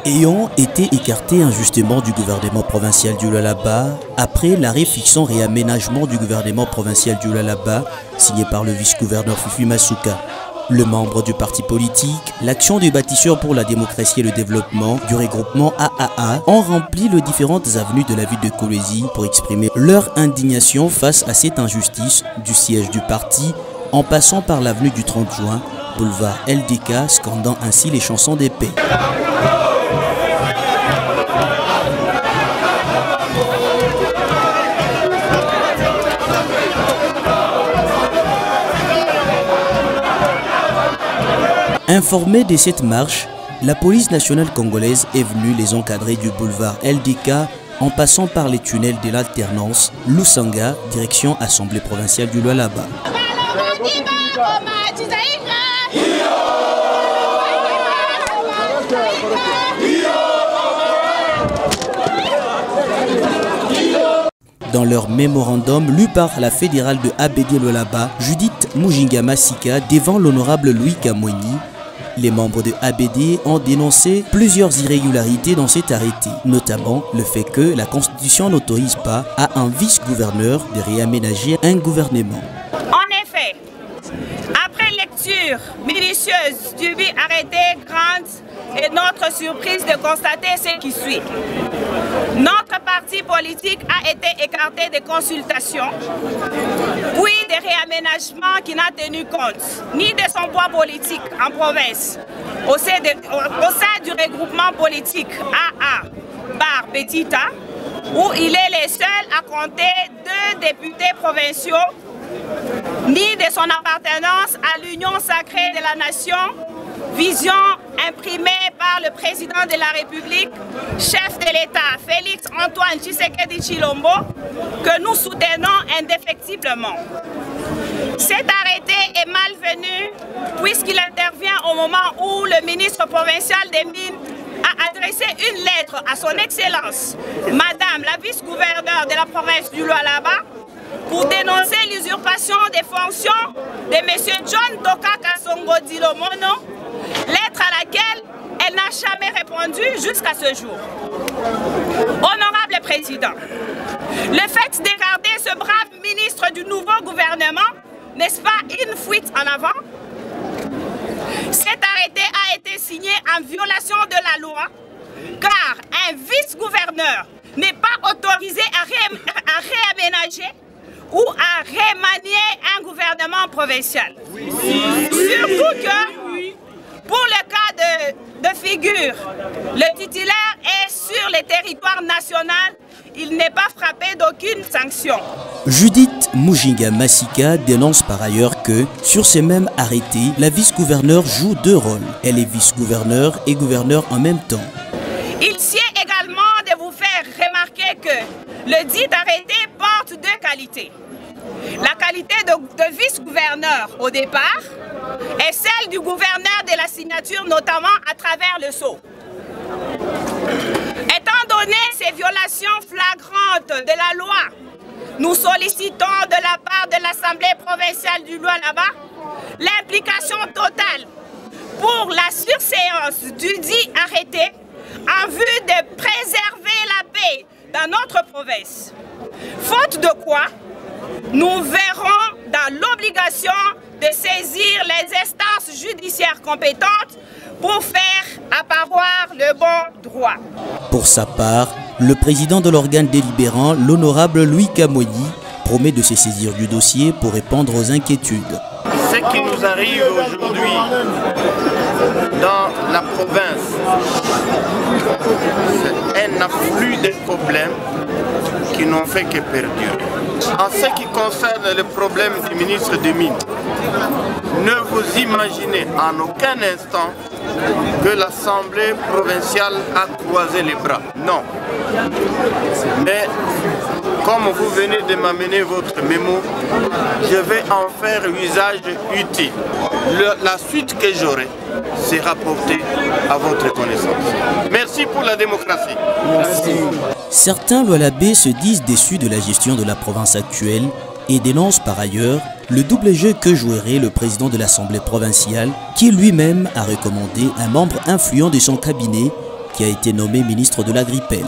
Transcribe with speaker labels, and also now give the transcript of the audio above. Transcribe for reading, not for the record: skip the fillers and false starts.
Speaker 1: Ayant été écarté injustement du gouvernement provincial du Lualaba, après l'arrêt fixant réaménagement du gouvernement provincial du Lualaba, signé par le vice-gouverneur Fifi Masuka, le membre du parti politique, l'Action des bâtisseurs pour la démocratie et le développement du regroupement AAA ont rempli les différentes avenues de la ville de Kolwezi pour exprimer leur indignation face à cette injustice du siège du parti, en passant par l'avenue du 30 juin, boulevard LDK, scandant ainsi les chansons des paix. Informée de cette marche, la police nationale congolaise est venue les encadrer du boulevard LDK en passant par les tunnels de l'alternance Lusanga, direction Assemblée provinciale du Lualaba. Dans leur mémorandum lu par la fédérale de ABD Lualaba, Judith Mujinga Masika, devant l'honorable Louis Kamweni, les membres de ABD ont dénoncé plusieurs irrégularités dans cet arrêté, notamment le fait que la Constitution n'autorise pas à un vice-gouverneur de réaménager un gouvernement.
Speaker 2: En effet, après lecture minutieuse du arrêté grande et notre surprise de constater ce qui suit. Notre parti politique a été écarté des consultations, puis des réaménagements qui n'a tenu compte ni de son poids politique en province, au sein du regroupement politique AA Bar Petita, où il est le seul à compter 2 députés provinciaux, ni de son appartenance à l'Union sacrée de la nation, vision imprimée par le président de la République, chef de l'État, Félix Antoine Tshisekedi Tshilombo, que nous soutenons indéfectiblement. Cet arrêté est malvenu puisqu'il intervient au moment où le ministre provincial des Mines a adressé une lettre à son Excellence, Madame la vice-gouverneure de la province du Lualaba, pour dénoncer l'usurpation des fonctions de M. John Doka Kasongo Dilomono, lettre à laquelle elle n'a jamais répondu jusqu'à ce jour. Honorable Président, le fait de garder ce brave ministre du nouveau gouvernement, n'est-ce pas une fuite en avant? Cet arrêté a été signé en violation de la loi, car un vice-gouverneur n'est pas autorisé à réaménager ou à remanier un gouvernement provincial. Surtout que, pour le cas de figure, le titulaire est sur le territoire national, il n'est pas frappé d'aucune sanction.
Speaker 1: Judith Mujinga Masika dénonce par ailleurs que, sur ces mêmes arrêtés, la vice-gouverneure joue 2 rôles. Elle est vice-gouverneur et gouverneur en même temps.
Speaker 2: Il sied également de vous faire remarquer que le dit arrêté porte 2 qualités. La qualité de vice-gouverneur au départ et celle du gouverneur de la signature, notamment à travers le sceau. Étant donné ces violations flagrantes de la loi, nous sollicitons de la part de l'Assemblée provinciale du Lualaba l'implication totale pour la surséance du dit arrêté en vue de préserver la paix dans notre province. Faute de quoi, nous verrons dans l'obligation de saisir les instances judiciaires compétentes pour faire apparaître le bon droit.
Speaker 1: Pour sa part, le président de l'organe délibérant, l'honorable Louis Kamweni, promet de se saisir du dossier pour répondre aux inquiétudes.
Speaker 3: Ce qui nous arrive aujourd'hui dans la province, c'est un afflux de problèmes qui n'ont fait que perdurer. En ce qui concerne le problème du ministre des Mines, ne vous imaginez en aucun instant que l'Assemblée provinciale a croisé les bras. Non. Mais comme vous venez de m'amener votre mémo, je vais en faire usage utile. La suite que j'aurai sera portée à votre connaissance. Merci pour la démocratie.
Speaker 1: Merci. Certains Lualabais se disent déçus de la gestion de la province actuelle et dénoncent par ailleurs le double jeu que jouerait le président de l'Assemblée provinciale qui lui-même a recommandé un membre influent de son cabinet qui a été nommé ministre de l'Agripel.